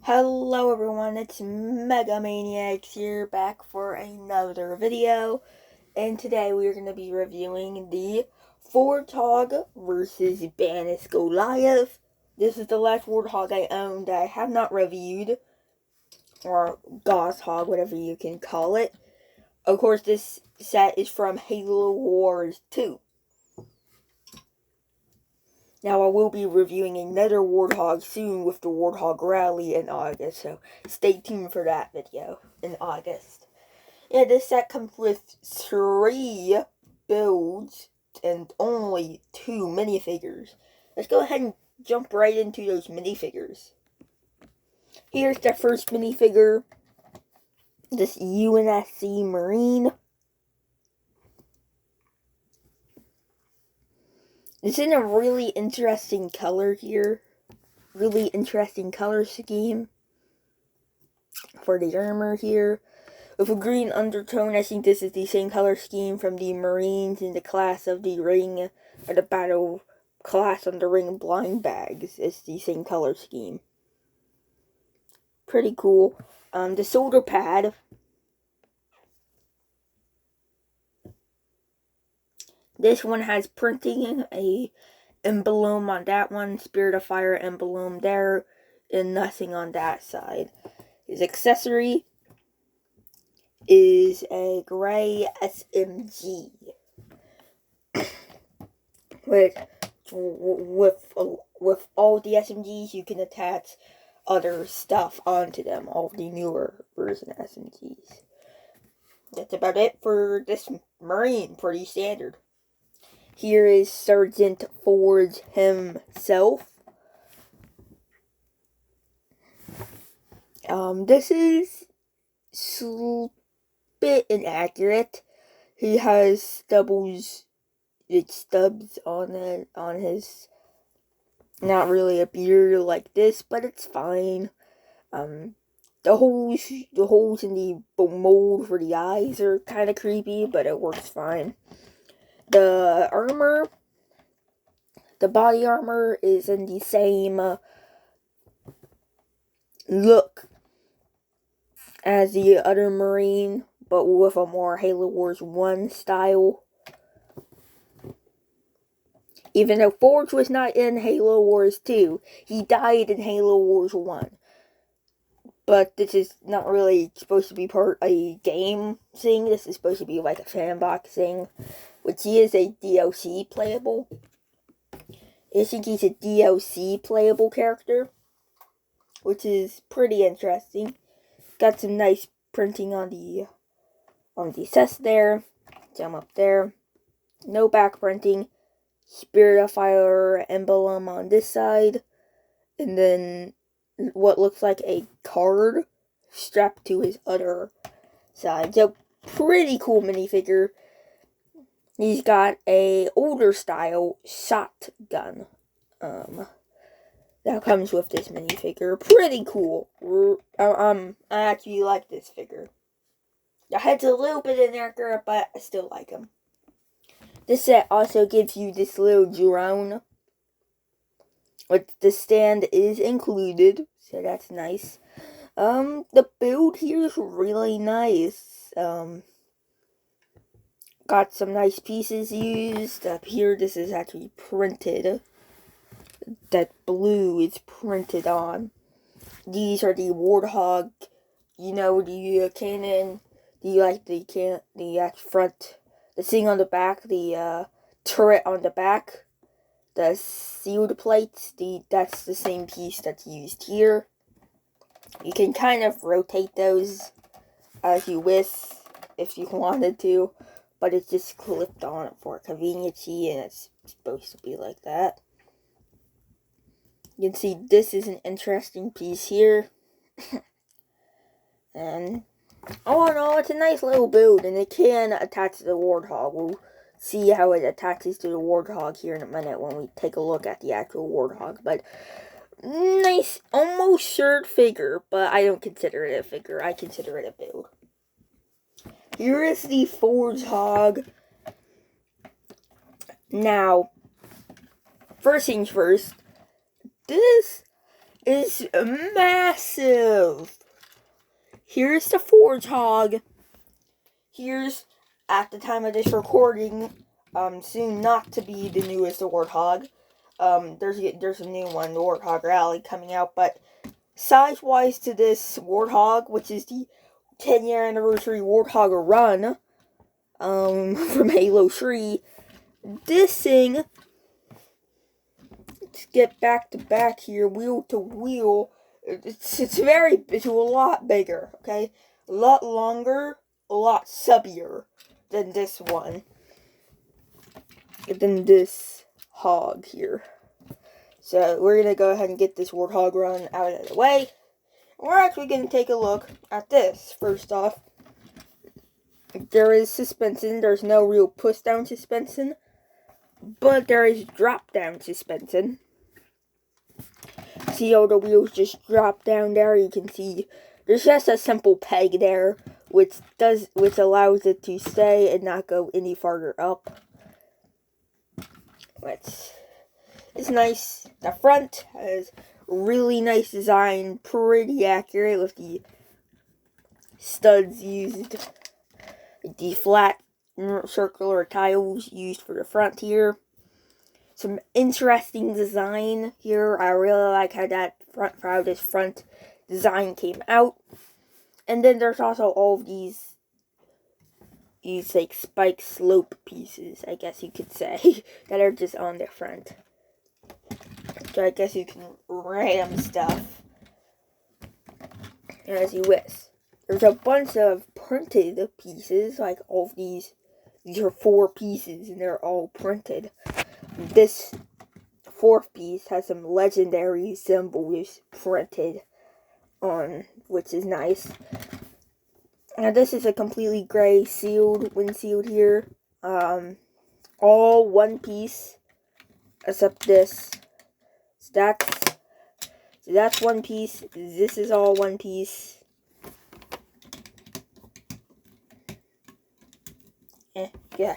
Hello everyone, it's Mega Maniacs here, back for another video, and today we are going to be reviewing the Forghog versus Banished Goliath. This is the last Warthog I owned that I have not reviewed, or Goshog, whatever you can call it. Of course, this set is from Halo Wars 2. Now, I will be reviewing another Warthog soon with the Warthog Rally in August, so stay tuned for that video in August. Yeah, this set comes with 3 builds and only 2 minifigures. Let's go ahead and jump right into those minifigures. Here's the first minifigure, this UNSC Marine. It's in a really interesting color here. Really interesting color scheme for the armor here. With a green undertone, I think this is the same color scheme from the Marines in the class of the ring, or the battle class on the ring blind bags. It's the same color scheme. Pretty cool. The shoulder pad. This one has printing, a emblem on that one, Spirit of Fire emblem there, and nothing on that side. His accessory is a gray SMG with all the SMGs you can attach other stuff onto them, all the newer version SMGs. That's about it for this Marine, pretty standard. Here is Sergeant Forge himself. This is a bit inaccurate. He has stubs on it, on his, not really a beard like this, but it's fine. The holes in the mold for the eyes are kind of creepy, but it works fine. The armor, the body armor is in the same look as the other Marine, but with a more Halo Wars 1 style. Even though Forge was not in Halo Wars 2, he died in Halo Wars 1. But this is not really supposed to be part of a game thing. This is supposed to be like a sandbox thing, which he is a DLC playable. I think he's a DLC playable character, which is pretty interesting. Got some nice printing on the chest there, some up there. No back printing. Spirit of Fire emblem on this side, and then what looks like a card strapped to his other side. So pretty cool minifigure. He's got a older style shotgun. That comes with this minifigure. Pretty cool. I actually like this figure. The head's a little bit inaccurate, but I still like him. This set also gives you this little drone, which the stand is included, so that's nice. The build here is really nice. Got some nice pieces used. Up here, this is actually printed. That blue is printed on. These are the Warthog, the cannon, the front, the thing on the back, the turret on the back, the sealed plates, that's the same piece that's used here. You can kind of rotate those as you wish if you wanted to, but it's just clipped on for conveniency, and it's supposed to be like that. You can see this is an interesting piece here. And all in all, it's a nice little build, and it can attach to the Warthog. We'll see how it attaches to the Warthog here in a minute when we take a look at the actual Warthog. But nice, almost shirt figure, but I don't consider it a figure. I consider it a build. Here is the Forghog. Now, first things first, this is massive. Here's the forghog. Here's, at the time of this recording, soon not to be the newest warthog. There's a new one, the Warthog Rally, coming out, but size-wise to this warthog, which is the 10-year anniversary Warthog run, from Halo 3, this thing, let's get back to back here, wheel to wheel, it's a lot bigger, okay? A lot longer, a lot subbier than this one, than this hog here. So we're going to go ahead and get this warthog run out of the way. We're actually going to take a look at this. First off, there is suspension. There's no real push-down suspension, but there is drop-down suspension. See how the wheels just drop down there? You can see there's just a simple peg there, which allows it to stay and not go any farther up. It's nice. The front has really nice design, pretty accurate with the studs used, the flat circular tiles used for the front here. Some interesting design here. I really like how this front design came out. And then there's also all of these like spike slope pieces, I guess you could say, that are just on the front. So I guess you can ram stuff as you wish. There's a bunch of printed pieces, like all of these. These are 4 pieces, and they're all printed. This 4th piece has some legendary symbols printed on, which is nice. Now this is a completely gray sealed windshield here. All one piece, except this. So that's one piece. This is all one piece. Yeah.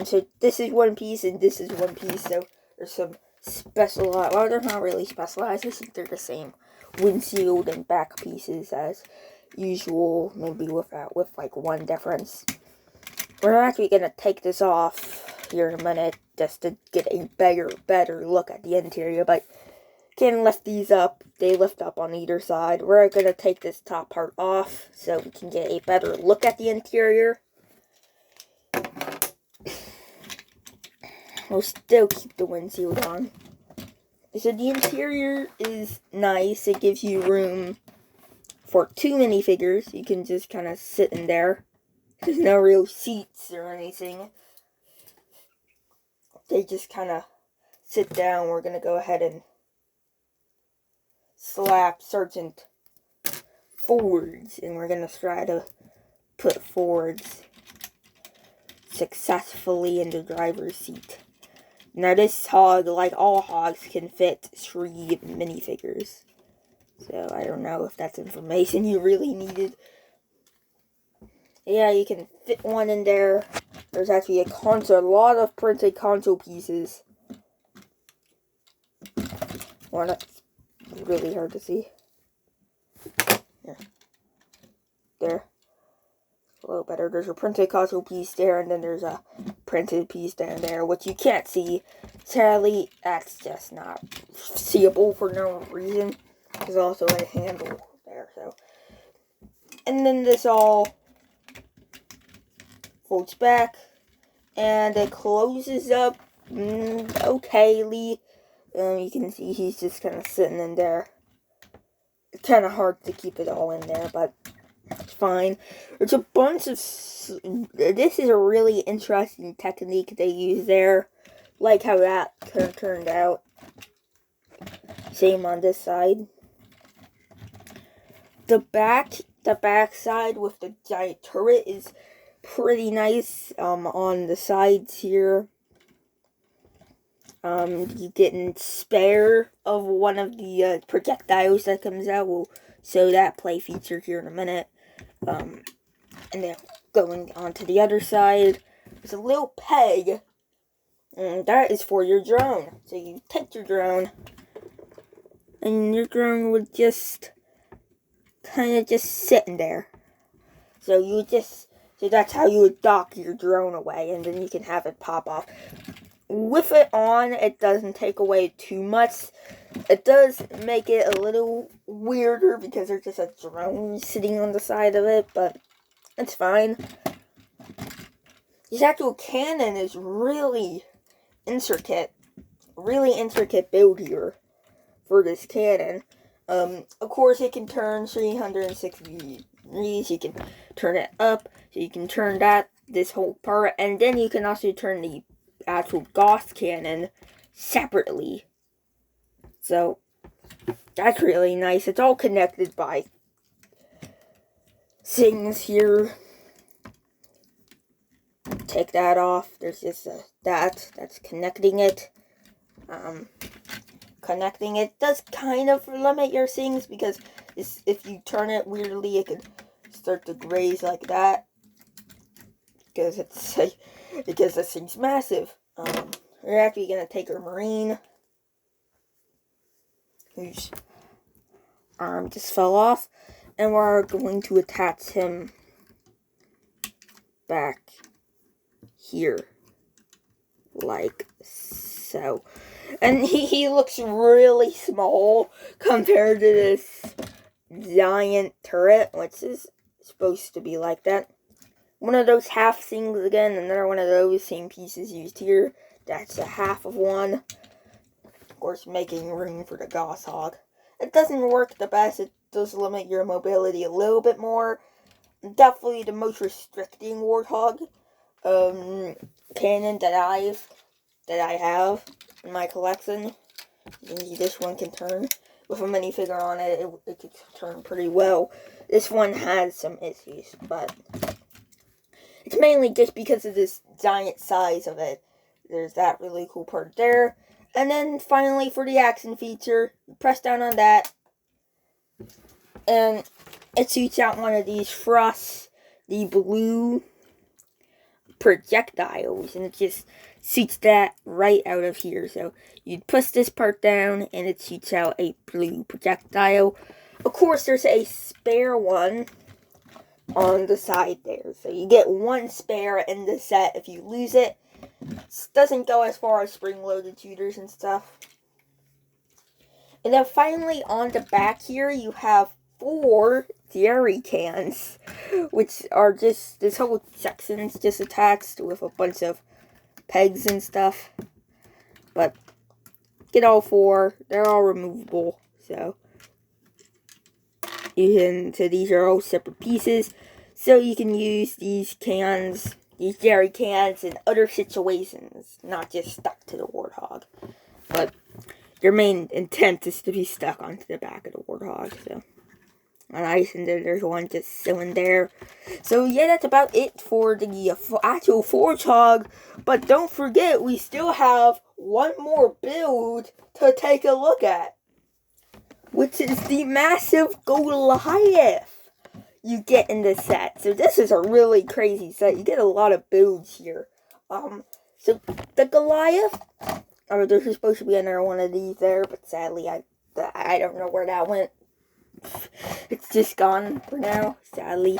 So this is one piece and this is one piece. So there's some specialized. Well, they're not really specialized. I think they're the same windshield and back pieces as usual. Maybe with like one difference. We're actually gonna take this off here in a minute just to get a better look at the interior, but can lift these up. They lift up on either side. We're gonna take this top part off so we can get a better look at the interior. We'll still keep the windshield on. So the interior is nice. It gives you room for 2 minifigures. You can just kind of sit in there. There's no real seats or anything. They just kind of sit down. We're going to go ahead and slap Sergeant Fords. And we're going to try to put Fords successfully in the driver's seat. Now this hog, like all hogs, can fit 3 minifigures. So I don't know if that's information you really needed. Yeah, you can fit one in there. There's actually a lot of printed console pieces. Well, that's really hard to see. Yeah. There. A little better. There's a printed console piece there, and then there's a printed piece down there, which you can't see. Sadly, that's just not seeable for no reason. There's also a handle there, so. And then this all folds back, and it closes up okayly. You can see he's just kind of sitting in there. It's kind of hard to keep it all in there, but it's fine. There's a bunch of. This is a really interesting technique they use there. Like how that turned out. Same on this side. The back side with the giant turret is pretty nice. On the sides here, you getting spare of one of the projectiles that comes out. We'll show that play feature here in a minute. And then going on to the other side, there's a little peg, and that is for your drone. So you take your drone, and your drone would just kind of just sitting there. So that's how you would dock your drone away, and then you can have it pop off. With it on, it doesn't take away too much. It does make it a little weirder because there's just a drone sitting on the side of it, but it's fine. This actual cannon is really intricate build here for this cannon. Of course, it can turn 360 degrees. You can turn it up, so you can turn this whole part, and then you can also turn the actual Gauss cannon separately. So that's really nice. It's all connected by things here. Take that off. There's just that's connecting it. Connecting it does kind of limit your things because if you turn it weirdly, it could start to graze like that because this thing's massive. We're actually gonna take our Marine, whose arm just fell off, and we're going to attach him back here, like so. And he looks really small compared to this giant turret, which is supposed to be like that. One of those half things again, another one of those same pieces used here. That's a half of one. Of course, making room for the Goliath. It doesn't work the best. It does limit your mobility a little bit more. Definitely the most restricting Warthog cannon that I have in my collection. This one can turn. With a minifigure on it, it can turn pretty well. This one has some issues, but it's mainly just because of this giant size of it. There's that really cool part there. And then finally for the action feature, you press down on that, and it shoots out one of these thrusts, the blue projectiles, and it just shoots that right out of here. So you'd push this part down and it shoots out a blue projectile. Of course, there's a spare one on the side there, so you get one spare in the set. If you lose it, doesn't go as far as spring-loaded shooters and stuff. And then finally on the back here, you have 4 jerry cans, which are just, this whole section's just attached with a bunch of pegs and stuff. But get all 4, they're all removable, so these are all separate pieces, so you can use these jerry cans in other situations, not just stuck to the Warthog. But their main intent is to be stuck onto the back of the Warthog, so. Nice, and then there's one just sitting there. So yeah, that's about it for the actual forghog. But don't forget, we still have one more build to take a look at, which is the massive Goliath you get in the set. So this is a really crazy set. You get a lot of builds here. So the Goliath, there's supposed to be another one of these there, but sadly I don't know where that went. It's just gone for now, sadly.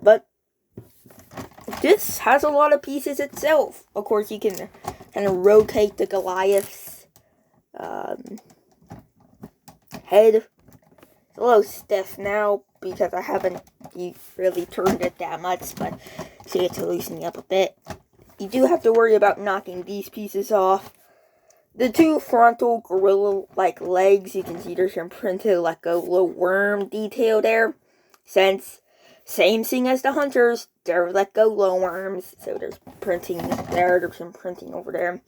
But this has a lot of pieces itself. Of course, you can kind of rotate the Goliath's head. It's a little stiff now because I haven't really turned it that much, but so you get to loosen up a bit. You do have to worry about knocking these pieces off. The 2 frontal gorilla-like legs, you can see there's some printed like a little worm detail there. Since, same thing as the hunters, they're like glowworms. So there's printing there, there's some printing over there.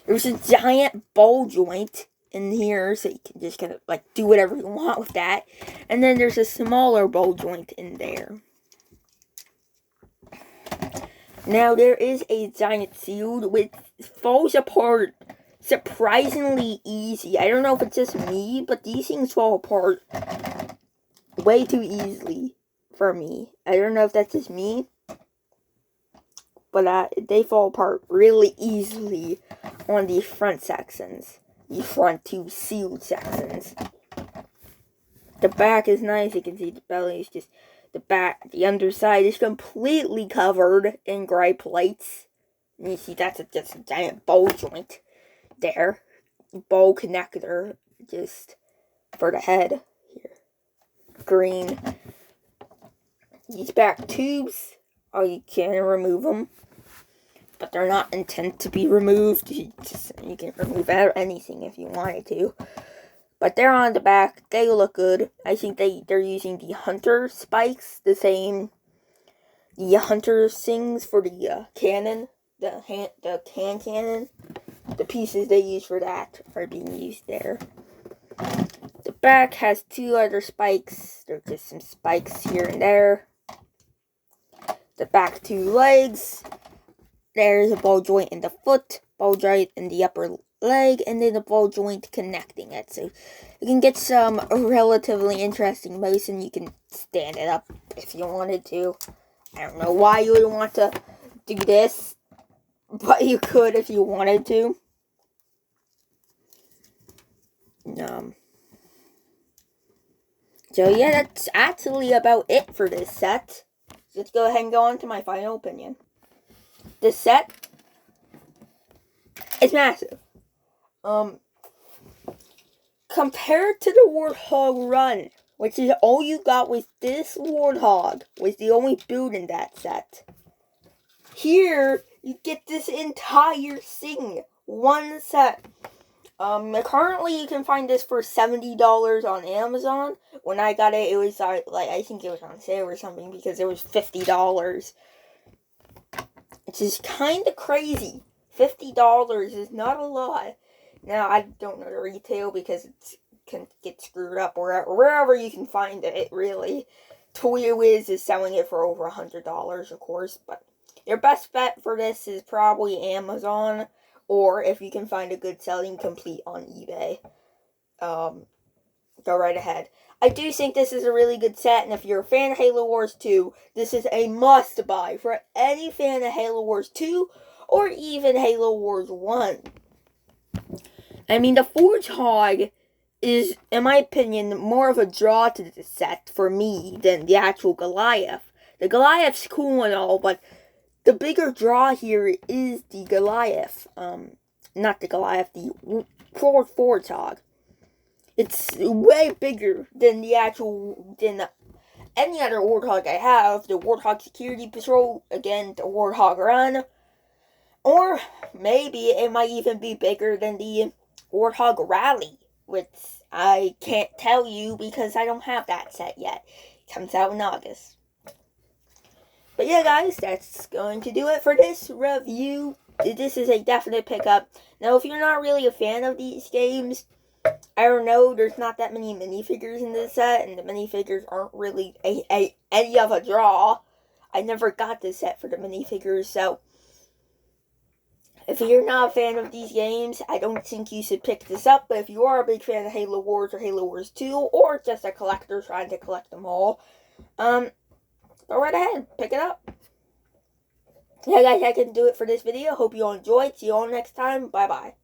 There's a giant ball joint in here, so you can just kind of like do whatever you want with that. And then there's a smaller ball joint in there. Now there is a giant shield which falls apart surprisingly easy. I don't know if it's just me, but these things fall apart way too easily for me. I don't know if that's just me, but they fall apart really easily on these front sections. the front two sealed sections. The back is nice. You can see the belly is just the back. The underside is completely covered in gray plates. And you see that's just a giant ball joint there. Ball connector just for the head here. Green. These back tubes, you can remove them, but they're not intended to be removed. You can remove anything if you wanted to. But they're on the back. They look good. I think they're using the hunter spikes, the hunter things for the cannon, the hand cannon. The pieces they use for that are being used there. The back has two other spikes. There's just some spikes here and there. The back two legs. There's a ball joint in the foot, ball joint in the upper leg, and then a ball joint connecting it. So you can get some relatively interesting motion. You can stand it up if you wanted to. I don't know why you would want to do this, but you could if you wanted to. So yeah, that's actually about it for this set. Let's go ahead and go on to my final opinion. This set is massive. Compared to the Warthog Run, which is all you got with this Warthog, was the only build in that set. Here, you get this entire thing, one set. Currently you can find this for $70 on Amazon. When I got it, it was I think it was on sale or something because it was $50. Which is kind of crazy. $50 is not a lot. Now, I don't know the retail because it can get screwed up wherever you can find it, really. ToyWiz is selling it for over $100, of course, but your best bet for this is probably Amazon, or if you can find a good selling complete on eBay. Go right ahead. I do think this is a really good set, and if you're a fan of Halo Wars 2, this is a must-buy for any fan of Halo Wars 2, or even Halo Wars 1. I mean, the forghog is, in my opinion, more of a draw to the set for me than the actual Goliath. The Goliath's cool and all, but the bigger draw here is the Goliath. Not the Goliath, the forghog. It's way bigger than any other Warthog I have. The Warthog Security Patrol, again, the Warthog Run. Or maybe it might even be bigger than the Warthog Rally, which I can't tell you because I don't have that set yet. It comes out in August. But yeah, guys, that's going to do it for this review. This is a definite pickup. Now, if you're not really a fan of these games, I don't know, there's not that many minifigures in this set, and the minifigures aren't really any of a draw. I never got this set for the minifigures, so if you're not a fan of these games, I don't think you should pick this up. But if you are a big fan of Halo Wars or Halo Wars 2, or just a collector trying to collect them all, go right ahead, pick it up. Yeah, guys, that can do it for this video. Hope you all enjoyed. See you all next time. Bye-bye.